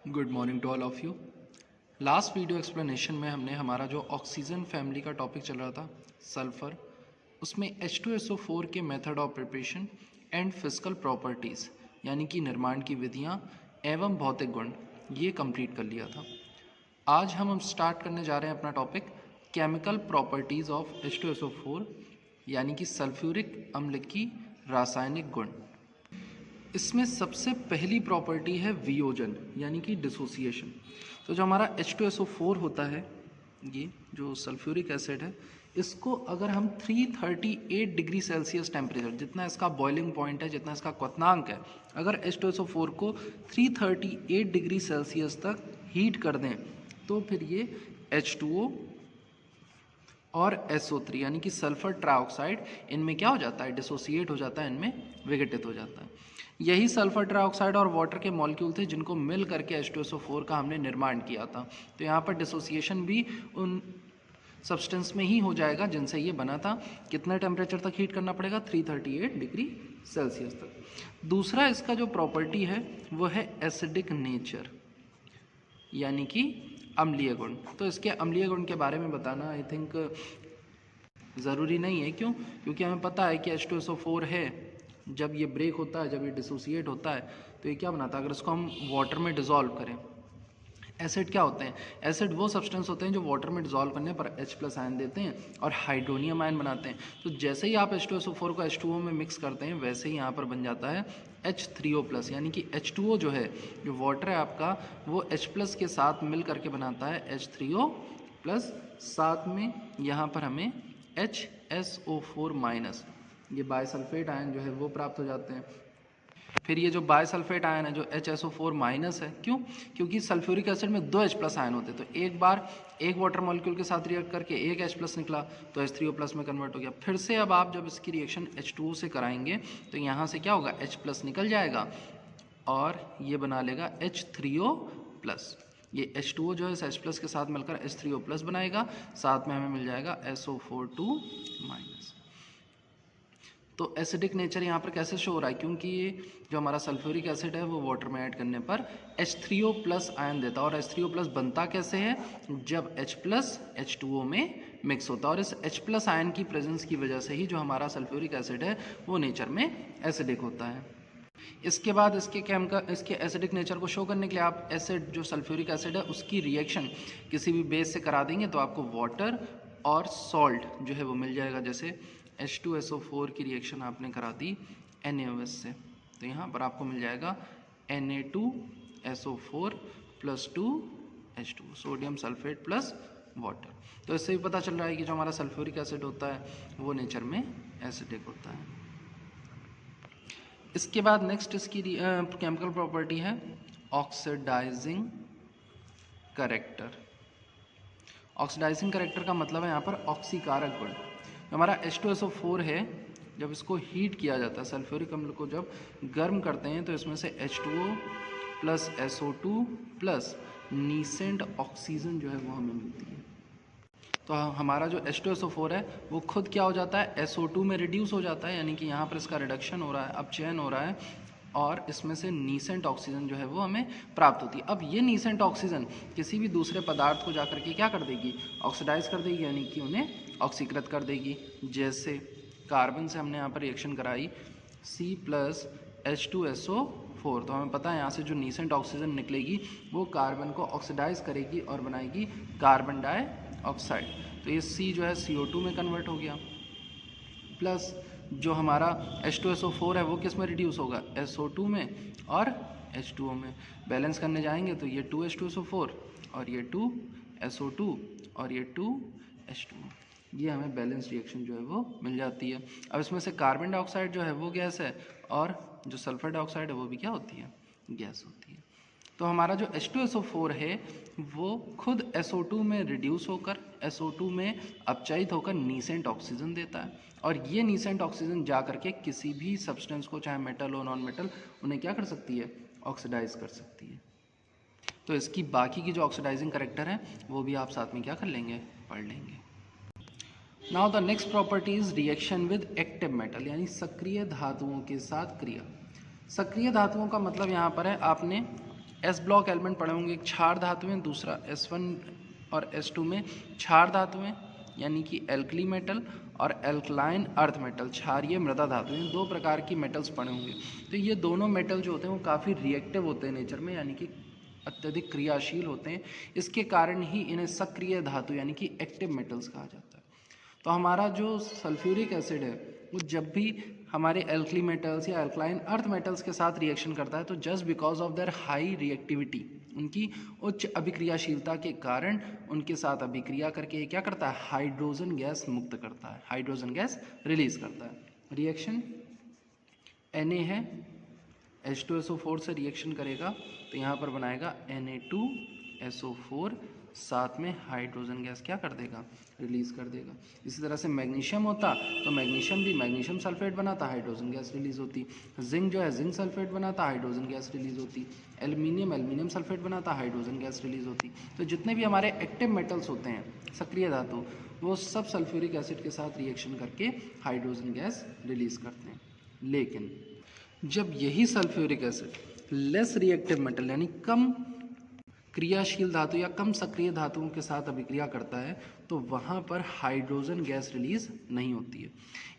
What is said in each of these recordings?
Good morning to all of you. Last video explanation में हमने हमारा जो ऑक्सीजन फैमिली का टॉपिक चल रहा था सल्फ़र, उसमें H2SO4 के method of preparation and physical properties यानी कि निर्माण की विधियाँ एवं भौतिक गुण ये कंप्लीट कर लिया था। आज हम स्टार्ट करने जा रहे हैं अपना topic chemical properties of H2SO4 यानी कि सल्फ्यूरिक अम्ल की रासायनिक गुण। इसमें सबसे पहली प्रॉपर्टी है वियोजन यानी कि डिसोसिएशन। तो जो हमारा H2SO4 होता है, ये जो सल्फ्यूरिक एसिड है, इसको अगर हम 338 डिग्री सेल्सियस टेम्परेचर, जितना इसका बॉइलिंग पॉइंट है, जितना इसका क्वथनांक है, अगर H2SO4 को 338 डिग्री सेल्सियस तक हीट कर दें तो फिर ये H2O और SO3 यानी कि सल्फर ट्राइऑक्साइड इनमें क्या हो जाता है, डिसोसिएट हो जाता है, इनमें विघटित हो जाता है। यही सल्फर ट्राइऑक्साइड और वाटर के मॉलिक्यूल थे जिनको मिल करके H2SO4 का हमने निर्माण किया था। तो यहाँ पर डिसोसिएशन भी उन सब्सटेंस में ही हो जाएगा जिनसे ये बना था। कितने टेम्परेचर तक हीट करना पड़ेगा, 338 डिग्री सेल्सियस तक। दूसरा इसका जो प्रॉपर्टी है वो है एसिडिक नेचर यानी कि अम्लीय गुण। तो इसके अम्लीय गुण के बारे में बताना आई थिंक ज़रूरी नहीं है। क्यों? क्योंकि हमें पता है कि H2SO4 है, जब ये ब्रेक होता है, जब ये डिसोसिएट होता है तो ये क्या बनाता है, अगर इसको हम वाटर में डिज़ोल्व करें। एसिड क्या होते हैं? एसिड वो सब्सटेंस होते हैं जो वाटर में डिज़ोल्व करने पर H+ आयन देते हैं और हाइड्रोनियम आयन बनाते हैं। तो जैसे ही आप H2SO4 को H2O में मिक्स करते हैं वैसे ही यहाँ पर बन जाता है H3O+ यानी कि H2O जो है, जो वाटर है आपका, वो H+ के साथ मिल करके बनाता है H3O+। साथ में यहाँ पर हमें HSO4- ये बायसल्फेट आयन जो है वो प्राप्त हो जाते हैं। फिर ये जो बायसल्फेट आयन है जो HSO4- है, क्यों? क्योंकि सल्फ्यूरिक एसिड में 2 H+ आयन होते हैं। तो एक बार एक वाटर मॉलिक्यूल के साथ रिएक्ट करके एक H+ निकला तो H3O+ में कन्वर्ट हो गया। फिर से अब आप जब इसकी रिएक्शन H2O से कराएंगे तो यहाँ से क्या होगा, H+ निकल जाएगा और ये बना लेगा H3O+। ये H2O जो है इस H+ के साथ मिलकर H3O+ बनाएगा, साथ में हमें मिल जाएगा SO4 2-। तो एसिडिक नेचर यहाँ पर कैसे शो हो रहा है, क्योंकि ये जो हमारा सल्फ्यूरिक एसिड है वो वाटर में ऐड करने पर H3O+ आयन देता है। और H3O+ बनता कैसे है, जब H+ H2O में मिक्स होता है। और इस H+ आयन की प्रेजेंस की वजह से ही जो हमारा सल्फ्यूरिक एसिड है वो नेचर में एसिडिक होता है। इसके बाद इसके एसिडिक नेचर को शो करने के लिए आप एसिड, जो सल्फ्यूरिक एसिड है, उसकी रिएक्शन किसी भी बेस से करा देंगे तो आपको वाटर और सॉल्ट जो है वो मिल जाएगा। जैसे H2SO4 की रिएक्शन आपने करा दी NaOH से, तो यहाँ पर आपको मिल जाएगा Na2SO4+2H2, sodium sulphate plus water. तो इससे भी पता चल रहा है कि जो हमारा सल्फ्यूरिक एसिड होता है वो नेचर में एसिडिक होता है। इसके बाद नेक्स्ट इसकी केमिकल प्रॉपर्टी है ऑक्सीडाइजिंग करेक्टर। ऑक्सीडाइजिंग करेक्टर का मतलब है यहाँ पर ऑक्सीकारक गुण। हमारा H2SO4 है, जब इसको हीट किया जाता है, सल्फ्यूरिक अम्ल को जब गर्म करते हैं तो इसमें से H2O+SO2+ नीसेंट ऑक्सीजन जो है वो हमें मिलती है। तो हमारा जो H2SO4 है वो खुद क्या हो जाता है, SO2 में रिड्यूस हो जाता है, यानी कि यहाँ पर इसका रिडक्शन हो रहा है, अपचयन हो रहा है, और इसमें से नीसेंट ऑक्सीजन जो है वो हमें प्राप्त होती है। अब ये नीसेंट ऑक्सीजन किसी भी दूसरे पदार्थ को जाकर के क्या कर देगी, ऑक्सीडाइज कर देगी, यानी कि उन्हें ऑक्सीकृत कर देगी। जैसे कार्बन से हमने यहाँ पर रिएक्शन कराई C+H2SO4, तो हमें पता है यहाँ से जो नीसेंट ऑक्सीजन निकलेगी वो कार्बन को ऑक्सीडाइज करेगी और बनाएगी कार्बन डाइऑक्साइड। तो ये C जो है CO2 में कन्वर्ट हो गया, प्लस जो हमारा H2SO4 है वो किस में रिड्यूस होगा, SO2 में और H2O में। बैलेंस करने जाएंगे तो ये 2H2SO4 और ये 2SO2 और ये 2H2O, ये हमें बैलेंस रिएक्शन जो है वो मिल जाती है। अब इसमें से कार्बन डाइऑक्साइड जो है वो गैस है और जो सल्फर डाइऑक्साइड है वो भी क्या होती है, गैस होती है। तो हमारा जो H2SO4 है वो खुद SO2 में रिड्यूस होकर SO2 में अपचयित होकर नीसेंट ऑक्सीजन देता है, और ये नीसेंट ऑक्सीजन जा करके किसी भी सब्सटेंस को, चाहे मेटल हो नॉन मेटल, उन्हें क्या कर सकती है, ऑक्सीडाइज कर सकती है। तो इसकी बाकी की जो ऑक्सीडाइजिंग करेक्टर है वो भी आप साथ में क्या कर लेंगे, पढ़ लेंगे। Now the next property is reaction with active metal, यानी सक्रिय धातुओं के साथ क्रिया। सक्रिय धातुओं का मतलब यहाँ पर है, आपने एस ब्लॉक एलिमेंट पड़े होंगे, एक क्षार धातु है, दूसरा S1 और S2 में क्षार धातु है यानी कि एल्कली मेटल और एल्कलाइन अर्थ मेटल क्षारीय मृदा धातु हैं। दो प्रकार की मेटल्स पड़े होंगे। तो ये दोनों मेटल जो होते हैं वो काफ़ी रिएक्टिव होते हैं नेचर में, यानी कि अत्यधिक क्रियाशील होते हैं। इसके कारण ही इन्हें सक्रिय धातु यानी कि एक्टिव मेटल्स कहा जाता है। तो हमारा जो सल्फ्यूरिक एसिड है वो जब भी हमारे एल्कली मेटल्स या एल्कलाइन अर्थ मेटल्स के साथ रिएक्शन करता है तो just because of their high reactivity, उनकी उच्च अभिक्रियाशीलता के कारण उनके साथ अभिक्रिया करके ये क्या करता है, हाइड्रोजन गैस मुक्त करता है, हाइड्रोजन गैस रिलीज करता है। रिएक्शन Na है, H2SO4 से रिएक्शन करेगा तो यहाँ पर बनाएगा Na2SO4, साथ में हाइड्रोजन गैस क्या कर देगा, रिलीज कर देगा। इसी तरह से मैग्नीशियम होता तो मैग्नीशियम भी मैग्नीशियम सल्फेट बनाता, हाइड्रोजन गैस रिलीज होती। जिंक जो है जिंक सल्फेट बनाता, हाइड्रोजन गैस रिलीज होती। एल्यूमिनियम एल्यूमिनियम सल्फेट बनाता, हाइड्रोजन गैस रिलीज होती। तो जितने भी हमारे एक्टिव मेटल्स होते हैं, सक्रिय धातु, वो सब सल्फ्यूरिक एसिड के साथ रिएक्शन करके हाइड्रोजन गैस रिलीज करते हैं। लेकिन जब यही sulphuric acid less reactive metal यानी कम क्रियाशील धातु या कम सक्रिय धातुओं के साथ अभिक्रिया करता है तो वहाँ पर हाइड्रोजन गैस रिलीज नहीं होती है।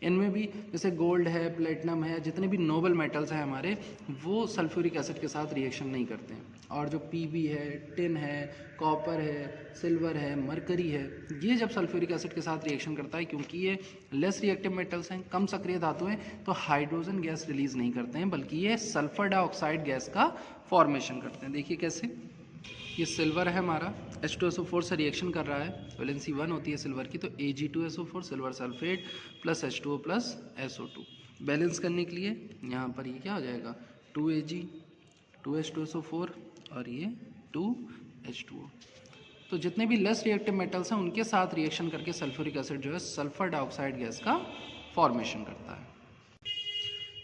इनमें भी जैसे गोल्ड है, प्लेटिनम है, जितने भी नोबल मेटल्स हैं हमारे, वो सल्फ्यूरिक एसिड के साथ रिएक्शन नहीं करते हैं। और जो पीबी है, टिन है, कॉपर है, सिल्वर है, मरकरी है, ये जब सल्फ्यूरिक एसिड के साथ रिएक्शन करता है, क्योंकि ये लेस रिएक्टिव मेटल्स हैं, कम सक्रिय धातु हैं, तो हाइड्रोजन गैस रिलीज नहीं करते हैं, बल्कि ये सल्फर डाइऑक्साइड गैस का फॉर्मेशन करते हैं। देखिए कैसे, ये सिल्वर है हमारा, H2SO4 से रिएक्शन कर रहा है, वैलेंसी 1 होती है सिल्वर की, तो Ag2SO4 silver sulphate plus H2O plus SO2 balance करने के लिए यहाँ पर ये क्या हो जाएगा, 2Ag 2H2SO4 और ये 2H2O। तो जितने भी लेस रिएक्टिव मेटल्स हैं उनके साथ रिएक्शन करके सल्फ्यूरिक एसिड जो है सल्फर डाइऑक्साइड गैस का फॉर्मेशन करता है।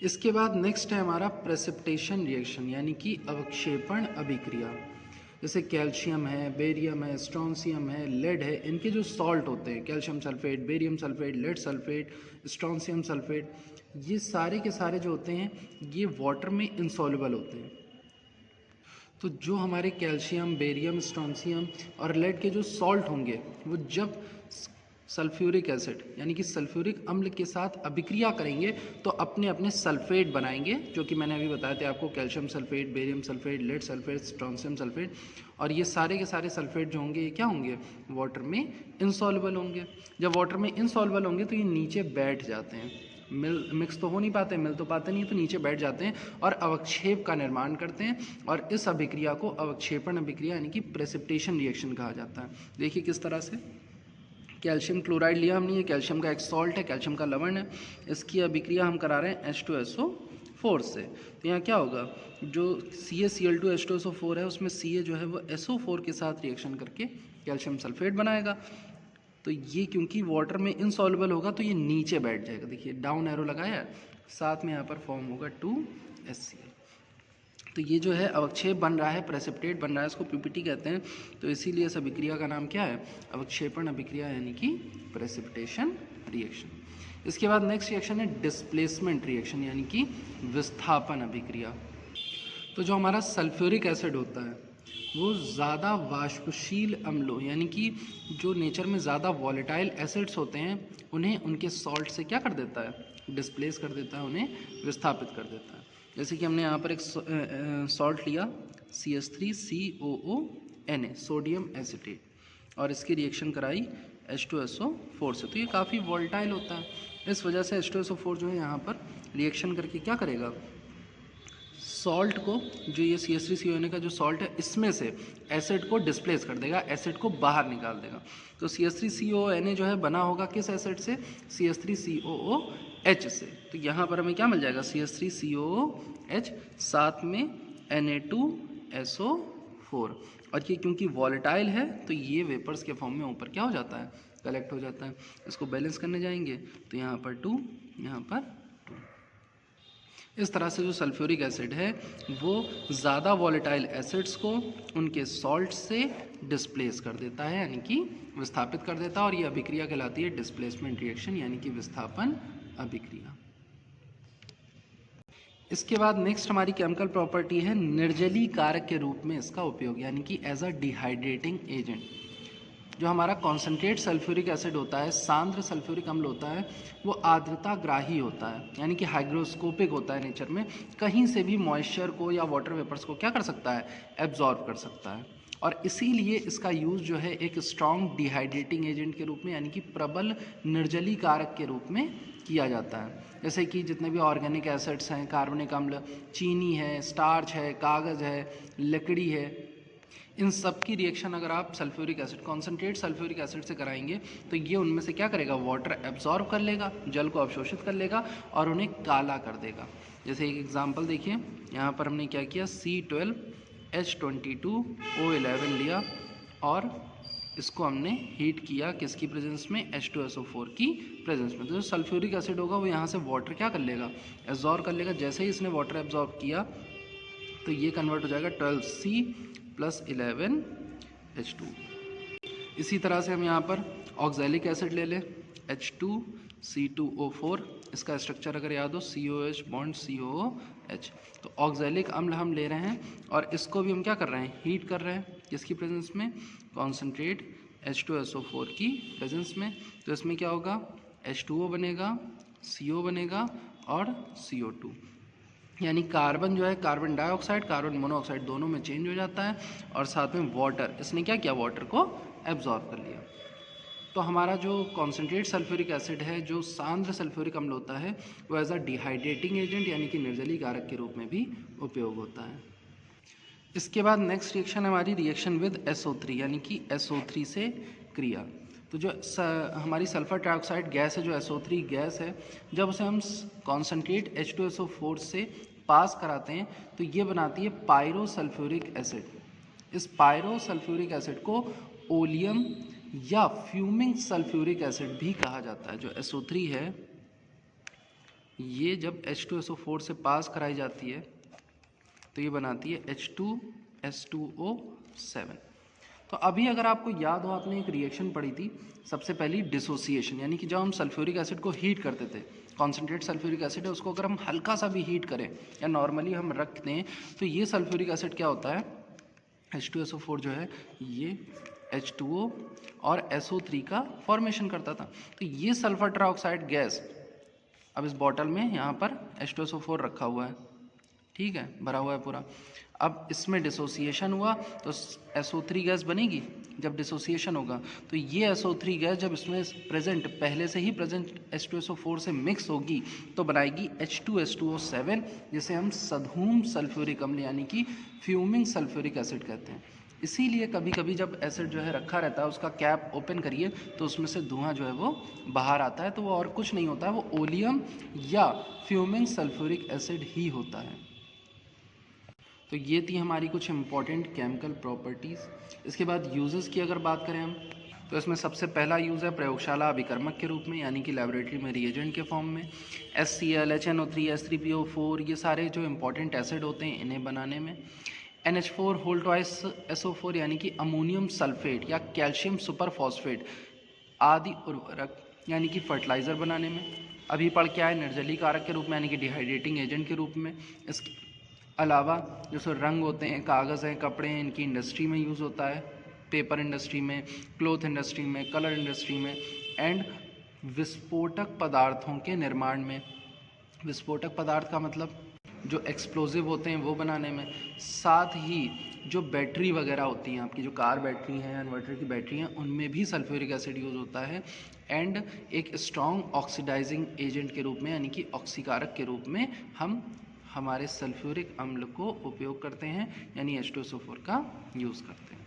इसके बाद नेक्स्ट है हमारा प्रेसिपिटेशन रिएक्शन यानी कि अवक्षेपण अभिक्रिया। जैसे कैल्शियम है, बेरियम है, स्ट्रोंसियम है, लेड है, इनके जो सॉल्ट होते हैं, calcium sulphate, barium sulphate, lead sulphate, strontium sulphate, ये सारे के सारे जो होते हैं ये वाटर में इंसॉल्युबल होते हैं। तो जो हमारे कैल्शियम, बेरियम, स्ट्रोंसियम और लेड के जो सॉल्ट होंगे वो जब सल्फ्यूरिक एसिड यानी कि सल्फ्यूरिक अम्ल के साथ अभिक्रिया करेंगे तो अपने अपने सल्फेट बनाएंगे, जो कि मैंने अभी बताया था आपको, calcium sulphate, barium sulphate, lead sulphate, strontium sulphate. और ये सारे के सारे सल्फेट जो होंगे ये क्या होंगे, वाटर में इनसॉल्युबल होंगे। जब वाटर में इनसॉल्युबल होंगे तो ये नीचे बैठ जाते हैं, मिक्स तो हो नहीं पाते, मिल तो पाते नहीं, तो नीचे बैठ जाते हैं और अवक्षेप का निर्माण करते हैं। और इस अभिक्रिया को अवक्षेपण अभिक्रिया यानी कि प्रेसिपिटेशन रिएक्शन कहा जाता है। देखिए किस तरह से, कैल्शियम क्लोराइड लिया हमने, ये कैल्शियम का एक सॉल्ट है, कैल्शियम का लवण है, इसकी अभिक्रिया हम करा रहे हैं H2SO4 से। तो यहाँ क्या होगा, जो CaCl2 H2SO4 है उसमें Ca जो है वो SO4 के साथ रिएक्शन करके कैल्शियम सल्फेट बनाएगा। तो ये क्योंकि वाटर में इनसॉल्युबल होगा तो ये नीचे बैठ जाएगा, देखिए डाउन एरो लगाया है, साथ में यहाँ पर फॉर्म होगा 2HCl। तो ये जो है अवक्षेप बन रहा है, प्रेसिपिटेट बन रहा है, इसको पीपीटी कहते हैं। तो इसीलिए इस अभिक्रिया का नाम क्या है, अवक्षेपण अभिक्रिया यानी कि प्रेसिपिटेशन रिएक्शन। इसके बाद नेक्स्ट रिएक्शन है डिस्प्लेसमेंट रिएक्शन यानी कि विस्थापन अभिक्रिया। तो जो हमारा सल्फ्यूरिक एसिड होता है वो ज़्यादा वाष्पशील अम्लों यानी कि जो नेचर में ज़्यादा वॉलेटाइल एसिड्स होते हैं उन्हें उनके सॉल्ट से क्या कर देता है, डिस्प्लेस कर देता है, उन्हें विस्थापित कर देता है। जैसे कि हमने यहाँ पर एक सॉल्ट लिया CH3COONA सोडियम एसिटेट और इसकी रिएक्शन कराई H2SO4 से, तो ये काफ़ी वोल्टाइल होता है। इस वजह से H2SO4 जो है यहाँ पर रिएक्शन करके क्या करेगा, सॉल्ट को, जो ये CH3CONA का जो सॉल्ट है इसमें से एसिड को डिस्प्लेस कर देगा, एसिड को बाहर निकाल देगा। तो CH3CONA जो है बना होगा किस एसिड से, CH3COOH से। तो यहाँ पर हमें क्या मिल जाएगा, CH3COOH साथ में Na2SO4। और ये क्योंकि वॉलेटाइल है तो ये वेपर्स के फॉर्म में ऊपर क्या हो जाता है, कलेक्ट हो जाता है। इसको बैलेंस करने जाएंगे तो यहाँ पर 2, यहाँ पर 2। इस तरह से जो सल्फ्यूरिक एसिड है वो ज़्यादा वॉलेटाइल एसिड्स को उनके सॉल्ट से डिस्प्लेस कर देता है यानी कि विस्थापित कर देता है, और ये अभिक्रिया कहलाती है डिस्प्लेसमेंट रिएक्शन यानी कि विस्थापन अभिक्रिया। इसके बाद नेक्स्ट हमारी केमिकल प्रॉपर्टी है निर्जलीकारक के रूप में इसका उपयोग, यानी कि एज अ डिहाइड्रेटिंग एजेंट। जो हमारा कॉन्सेंट्रेट सल्फ्यूरिक एसिड होता है, सांद्र सल्फ्यूरिक अम्ल होता है, वो आर्द्रताग्राही होता है, यानी कि हाइग्रोस्कोपिक होता है नेचर में। कहीं से भी मॉइस्चर को या वाटर वेपर्स को क्या कर सकता है, एब्जॉर्ब कर सकता है। और इसीलिए इसका यूज़ जो है एक स्ट्रॉन्ग डिहाइड्रेटिंग एजेंट के रूप में, यानी कि प्रबल निर्जलीकारक के रूप में किया जाता है। जैसे कि जितने भी ऑर्गेनिक एसिड्स हैं, कार्बनिक अम्ल, चीनी है, स्टार्च है, कागज़ है, लकड़ी है, इन सब की रिएक्शन अगर आप sulphuric acid, concentrate sulphuric acid से कराएंगे तो ये उनमें से क्या करेगा, वाटर एब्जॉर्ब कर लेगा, जल को अवशोषित कर लेगा और उन्हें काला कर देगा। जैसे एक एग्जांपल देखिए, यहाँ पर हमने क्या किया, C12H22O11 लिया और इसको हमने हीट किया किसकी प्रेजेंस में, H2SO4 की प्रेजेंस में। तो जो सल्फ्यूरिक एसिड होगा वो यहाँ से वाटर क्या कर लेगा, एब्जॉर्ब कर लेगा। जैसे ही इसने वाटर एब्जॉर्ब किया तो ये कन्वर्ट हो जाएगा 12C+11H2। इसी तरह से हम यहाँ पर ऑक्जेलिक एसिड ले लें, H2C2O4, इसका स्ट्रक्चर अगर याद हो COH बॉन्ड COOH। तो ऑक्जेलिक अम्ल हम ले रहे हैं और इसको भी हम क्या कर रहे हैं, हीट कर रहे हैं किसकी प्रेजेंस में, कॉन्सेंट्रेट H2SO4 की प्रेजेंस में। तो इसमें क्या होगा, H2O बनेगा, CO बनेगा और CO2, यानी कार्बन जो है, कार्बन डाइऑक्साइड, कार्बन मोनोऑक्साइड दोनों में चेंज हो जाता है और साथ में वाटर, इसने क्या किया, वाटर को एब्जॉर्ब कर लिया। तो हमारा जो कॉन्सेंट्रेट सल्फ्यूरिक एसिड है, जो सांद्र सल्फ्यूरिक अम्ल होता है, वो एज अ डिहाइड्रेटिंग एजेंट यानी कि निर्जलीकारक के रूप में भी उपयोग होता है। इसके बाद नेक्स्ट रिएक्शन हमारी रिएक्शन विद SO3, यानी कि SO3 से क्रिया। तो जो हमारी सल्फर ट्राइऑक्साइड गैस है, जो SO3 गैस है, जब उसे हम कॉन्सेंट्रेट H2SO4 से पास कराते हैं तो ये बनाती है पायरो सल्फ्यूरिक एसिड। इस पायरो सल्फ्यूरिक एसिड को ओलियम या फ्यूमिंग सल्फ्यूरिक एसिड भी कहा जाता है। जो SO3 है, ये जब H2SO4 से पास कराई जाती है तो ये बनाती है H2S2O7। तो अभी अगर आपको याद हो, आपने एक रिएक्शन पढ़ी थी सबसे पहली, डिसोसिएशन, यानी कि जब हम सल्फ्यूरिक एसिड को हीट करते थे, कॉन्सेंट्रेट सल्फ्यूरिक एसिड है, उसको अगर हम हल्का सा भी हीट करें या नॉर्मली हम रख दें तो ये सल्फ्यूरिक एसिड क्या होता है, H2SO4 जो है ये H2O और SO3 का फॉर्मेशन करता था। तो ये सल्फर ट्राइऑक्साइड गैस, अब इस बॉटल में यहाँ पर H2SO4 रखा हुआ है, ठीक है, भरा हुआ है पूरा। अब इसमें डिसोसिएशन हुआ तो SO3 गैस बनेगी। जब डिसोसिएशन होगा तो ये SO3 गैस जब इसमें प्रेजेंट, पहले से ही प्रेजेंट H2SO4 से मिक्स होगी तो बनाएगी H2S2O7, जिसे हम सधूम सल्फ्यूरिक अम्ल यानी कि फ्यूमिंग सल्फ्यूरिक एसिड कहते हैं। इसीलिए कभी कभी जब एसिड जो है रखा रहता है, उसका कैप ओपन करिए तो उसमें से धुआं जो है वो बाहर आता है, तो वो और कुछ नहीं होता है, वो ओलियम या फ्यूमिंग सल्फ्यूरिक एसिड ही होता है। तो ये थी हमारी कुछ इंपॉर्टेंट केमिकल प्रॉपर्टीज़। इसके बाद यूजेस की अगर बात करें हम, तो इसमें सबसे पहला यूज़ है प्रयोगशाला अभिकर्मक के रूप में, यानी कि लेबोरेटरी में रिएजेंट के फॉर्म में। HCl, HNO3, H3PO4, ये सारे जो इंपॉर्टेंट एसिड होते हैं इन्हें बनाने में। NH4 होल ट्वाइस SO4 यानी कि अमोनियम सल्फेट या कैल्शियम सुपर फॉस्फेट आदि उर्वरक यानी कि फर्टिलाइज़र बनाने में। अभी पढ़ के आए निर्जलीकारक के रूप में, यानी कि डिहाइड्रेटिंग एजेंट के रूप में। इसके अलावा जैसे रंग होते हैं, कागज़ हैं, कपड़े हैं, इनकी इंडस्ट्री में यूज़ होता है, पेपर इंडस्ट्री में, क्लॉथ इंडस्ट्री में, कलर इंडस्ट्री में, एंड विस्फोटक पदार्थों के निर्माण में। विस्फोटक पदार्थ का मतलब जो एक्सप्लोजिव होते हैं वो बनाने में। साथ ही जो बैटरी वगैरह होती हैं आपकी, जो कार बैटरी हैं, इन्वर्टर की बैटरी हैं, उनमें भी सल्फ्यूरिक एसिड यूज़ होता है। एंड एक स्ट्रॉन्ग ऑक्सीडाइजिंग एजेंट के रूप में, यानी कि ऑक्सीकारक के रूप में हम हमारे सल्फ्यूरिक अम्ल को उपयोग करते हैं, यानी H2SO4 का यूज़ करते हैं।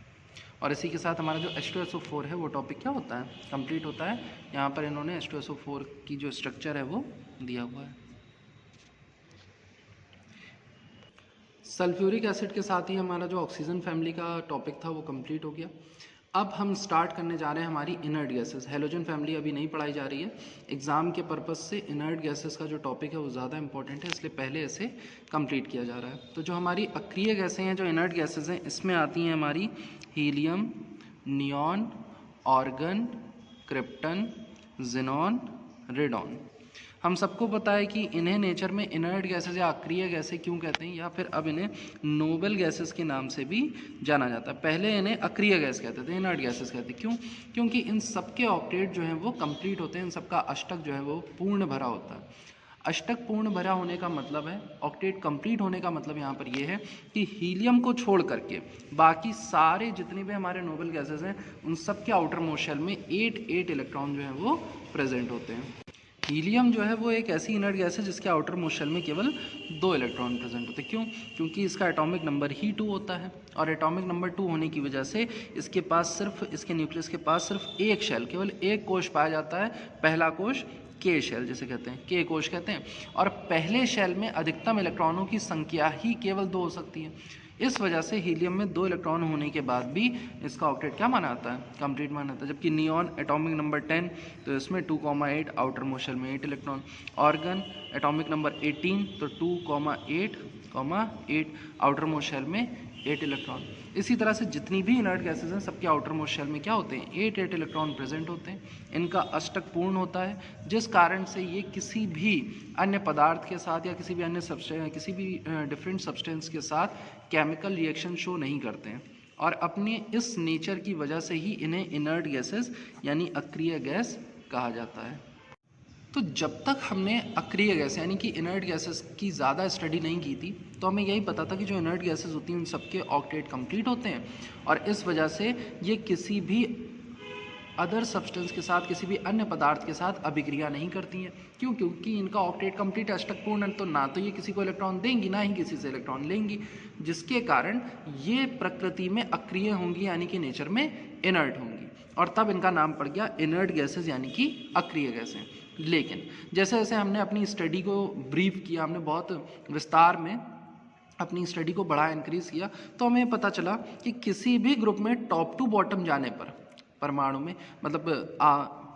और इसी के साथ हमारा जो H2SO4 है वो टॉपिक क्या होता है, कंप्लीट होता है। यहाँ पर इन्होंने H2SO4 की जो स्ट्रक्चर है वो दिया हुआ है। सल्फ्यूरिक एसिड के साथ ही हमारा जो ऑक्सीजन फैमिली का टॉपिक था वो कंप्लीट हो गया। अब हम स्टार्ट करने जा रहे हैं हमारी इनर्ट गैसेस। हेलोजन फैमिली अभी नहीं पढ़ाई जा रही है, एग्ज़ाम के पर्पस से इनर्ट गैसेस का जो टॉपिक है वो ज़्यादा इंपॉर्टेंट है, इसलिए पहले इसे कंप्लीट किया जा रहा है। तो जो हमारी अक्रिय गैसें हैं, जो इनर्ट गैसेस हैं, इसमें आती हैं हमारी helium, neon, organ, krypton, xenon, radon. हम सबको पता है कि इन्हें नेचर में इनर्ट गैसेस या अक्रिय गैसें क्यों कहते हैं, या फिर अब इन्हें नोबल गैसेस के नाम से भी जाना जाता है। पहले इन्हें अक्रिय गैस कहते थे, इनर्ट गैसेस कहते हैं। क्यों? क्योंकि इन सबके ऑक्टेट जो हैं वो कंप्लीट होते हैं, इन सबका अष्टक जो है वो पूर्ण भरा होता है। अष्टक पूर्ण भरा होने का मतलब है, ऑक्टेट कंप्लीट होने का मतलब यहाँ पर ये है कि हीलियम को छोड़ करके बाकी सारे जितने भी हमारे नोबल गैसेस हैं उन सब के आउटर मोस्ट शेल में 8 इलेक्ट्रॉन जो हैं वो प्रेजेंट होते हैं। हीलियम जो है वो एक ऐसी इनर्ट गैस है जिसके आउटर मोस्ट शेल में केवल 2 इलेक्ट्रॉन प्रेजेंट होते हैं। क्यों? क्योंकि इसका एटॉमिक नंबर ही 2 होता है, और एटॉमिक नंबर 2 होने की वजह से इसके पास सिर्फ, इसके न्यूक्लियस के पास सिर्फ एक शेल, केवल एक कोश पाया जाता है। पहला कोश के शेल जिसे कहते हैं, के कोश कहते हैं, और पहले शेल में अधिकतम इलेक्ट्रॉनों की संख्या ही केवल 2 हो सकती है। इस वजह से हीलियम में 2 इलेक्ट्रॉन होने के बाद भी इसका ऑक्टेट क्या माना जाता है? कंप्लीट माना जाता है। जबकि नियॉन एटॉमिक नंबर 10, तो इसमें 2,8 आउटर मोस्ट शेल में 8 इलेक्ट्रॉन। ऑर्गन एटॉमिक नंबर 18, तो 2,8 आउटर मोस्ट शेल में 8 इलेक्ट्रॉन। इसी तरह से जितनी भी इनर्ट गैसेस हैं सबके आउटर मोस्ट शेल में क्या होते हैं? 8 इलेक्ट्रॉन प्रेजेंट होते हैं। इनका अष्टक पूर्ण होता है, जिस कारण से ये किसी भी अन्य पदार्थ के साथ या किसी भी अन्य किसी भी डिफरेंट सब्सटेंस के साथ केमिकल रिएक्शन शो नहीं करते हैं, और अपने इस नेचर की वजह से ही इन्हें इनर्ट गैसेस यानी अक्रिय गैस कहा जाता है। तो जब तक हमने अक्रिय गैस यानी कि इनर्ट गैसेस की ज़्यादा स्टडी नहीं की थी, तो हमें यही पता था कि जो इनर्ट गैसेस होती हैं उन सबके ऑक्टेट कंप्लीट होते हैं, और इस वजह से ये किसी भी अदर सब्सटेंस के साथ, किसी भी अन्य पदार्थ के साथ अभिक्रिया नहीं करती हैं। क्यों? क्योंकि इनका ऑक्टेट कंप्लीट अष्टक पूर्ण है, तो ना तो ये किसी को इलेक्ट्रॉन देंगी, ना ही किसी से इलेक्ट्रॉन लेंगी, जिसके कारण ये प्रकृति में अक्रिय होंगी यानी कि नेचर में इनर्ट होंगी, और तब इनका नाम पड़ गया इनर्ट गैसेस यानी कि अक्रिय गैसें। लेकिन जैसे जैसे हमने अपनी स्टडी को ब्रीफ किया, हमने बहुत विस्तार में अपनी स्टडी को बढ़ा, इंक्रीज़ किया, तो हमें पता चला कि किसी भी ग्रुप में टॉप टू बॉटम जाने पर, परमाणु में मतलब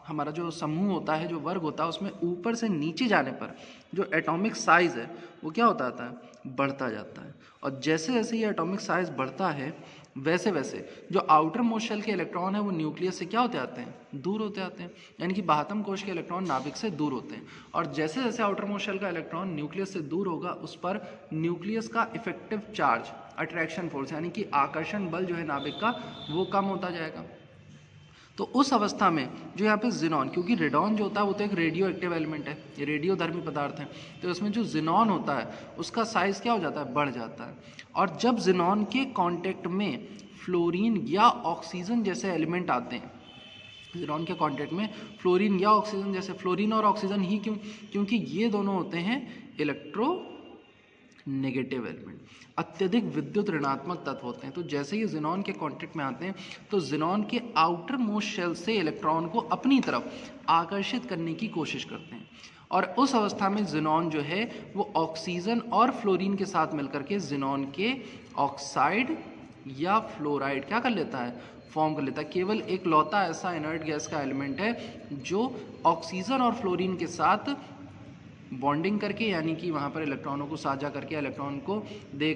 हमारा जो समूह होता है, जो वर्ग होता है, उसमें ऊपर से नीचे जाने पर जो एटॉमिक साइज़ है वो क्या होता जाता है? बढ़ता जाता है। और जैसे जैसे ये एटॉमिक साइज़ बढ़ता है वैसे वैसे जो आउटर मोस्ट शेल के इलेक्ट्रॉन है वो न्यूक्लियस से क्या होते आते हैं? दूर होते आते हैं, यानी कि बाह्यतम कोश के इलेक्ट्रॉन नाभिक से दूर होते हैं। और जैसे जैसे आउटर मोस्ट शेल का इलेक्ट्रॉन न्यूक्लियस से दूर होगा, उस पर न्यूक्लियस का इफेक्टिव चार्ज, अट्रैक्शन फोर्स यानी कि आकर्षण बल जो है नाभिक का, वो कम होता जाएगा। तो उस अवस्था में जो यहाँ पे जिनॉन, क्योंकि रेडॉन जो होता है वो तो एक रेडियो एक्टिव एलिमेंट है, ये रेडियोधर्मी पदार्थ है, तो इसमें जो जिनॉन होता है उसका साइज़ क्या हो जाता है? बढ़ जाता है। और जब जिनॉन के कांटेक्ट में फ्लोरीन या ऑक्सीजन जैसे एलिमेंट आते हैं, जिनॉन के कांटेक्ट में फ्लोरीन या ऑक्सीजन जैसे, फ्लोरीन और ऑक्सीजन ही क्यों? क्योंकि ये दोनों होते हैं इलेक्ट्रो नेगेटिव एलिमेंट, अत्यधिक विद्युत ऋणात्मक तत्व होते हैं। तो जैसे ही जिनॉन के कांटेक्ट में आते हैं तो जिनॉन के आउटर मोस्ट शेल से इलेक्ट्रॉन को अपनी तरफ आकर्षित करने की कोशिश करते हैं, और उस अवस्था में जिनॉन जो है वो ऑक्सीजन और फ्लोरीन के साथ मिलकर के जिनॉन के ऑक्साइड या फ्लोराइड क्या कर लेता है? फॉर्म कर लेता है। केवल एक लौता ऐसा इनर्ट गैस का एलिमेंट है जो ऑक्सीजन और फ्लोरीन के साथ बॉन्डिंग करके, यानी कि वहाँ पर इलेक्ट्रॉनों को साझा करके, इलेक्ट्रॉन को दे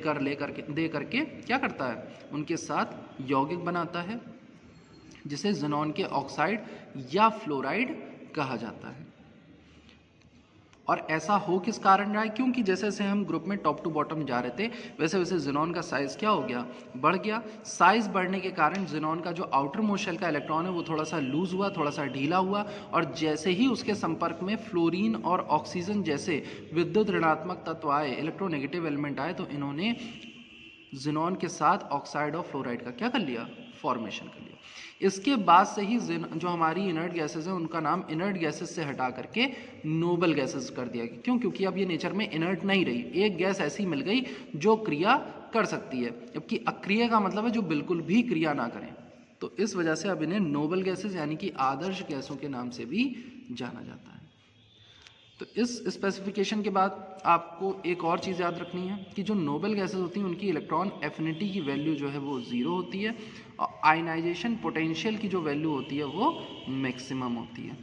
करके क्या करता है? उनके साथ यौगिक बनाता है, जिसे जिनॉन के ऑक्साइड या फ्लोराइड कहा जाता है। और ऐसा हो किस कारण रहा है? क्योंकि जैसे जैसे हम ग्रुप में टॉप टू बॉटम जा रहे थे वैसे वैसे जिनॉन का साइज़ क्या हो गया? बढ़ गया। साइज़ बढ़ने के कारण जिनॉन का जो आउटर मोस्ट शेल का इलेक्ट्रॉन है वो थोड़ा सा लूज़ हुआ, थोड़ा सा ढीला हुआ, और जैसे ही उसके संपर्क में फ्लोरीन और ऑक्सीजन जैसे विद्युत ऋणात्मक तत्व आए, इलेक्ट्रोनेगेटिव एलिमेंट आए, तो इन्होंने जिनॉन के साथ ऑक्साइड और फ्लोराइड का क्या कर लिया? फॉर्मेशन कर लिया। इसके बाद से ही जो हमारी इनर्ट गैसेस हैं उनका नाम इनर्ट गैसेस से हटा करके नोबल गैसेस कर दिया गया। क्यों? क्योंकि अब ये नेचर में इनर्ट नहीं रही, एक गैस ऐसी मिल गई जो क्रिया कर सकती है, जबकि अक्रिय का मतलब है जो बिल्कुल भी क्रिया ना करें। तो इस वजह से अब इन्हें नोबल गैसेस यानी कि आदर्श गैसों के नाम से भी जाना जाता है। तो इस स्पेसिफिकेशन के बाद आपको एक और चीज़ याद रखनी है कि जो नोबल गैसेस होती हैं उनकी इलेक्ट्रॉन एफिनिटी की वैल्यू जो है वो 0 होती है, और आयनाइजेशन पोटेंशियल की जो वैल्यू होती है वो मैक्सिमम होती है,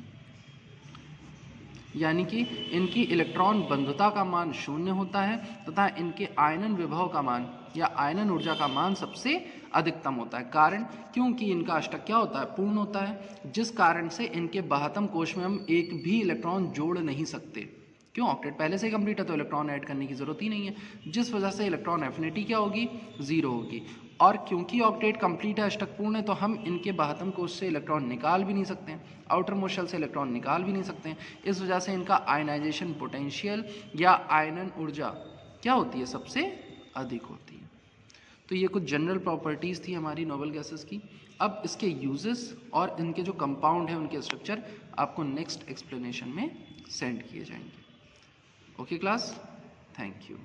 यानी कि इनकी इलेक्ट्रॉन बंधुता का मान 0 होता है तथा इनके आयनन विभव का मान या आयनन ऊर्जा का मान सबसे अधिकतम होता है। कारण? क्योंकि इनका अष्टक क्या होता है? पूर्ण होता है, जिस कारण से इनके बाह्यतम कोश में हम एक भी इलेक्ट्रॉन जोड़ नहीं सकते। क्यों, ऑक्टेट पहले से ही कंप्लीट है तो इलेक्ट्रॉन ऐड करने की ज़रूरत ही नहीं है, जिस वजह से इलेक्ट्रॉन एफिनिटी क्या होगी, 0 होगी। और क्योंकि ऑक्टेट कंप्लीट है, अष्टकपूर्ण है, तो हम इनके बाह्यतम कोश से इलेक्ट्रॉन निकाल भी नहीं सकते हैं, आउटर मोस्ट शेल से इलेक्ट्रॉन निकाल भी नहीं सकते हैं। इस वजह से इनका आयनाइजेशन पोटेंशियल या आयनन ऊर्जा क्या होती है, सबसे अधिक होती है। तो ये कुछ जनरल प्रॉपर्टीज़ थी हमारी नोबल गैसेस की। अब इसके यूजेस और इनके जो कंपाउंड हैं उनके स्ट्रक्चर आपको नेक्स्ट एक्सप्लेनेशन में सेंड किए जाएंगे। Okay class, thank you.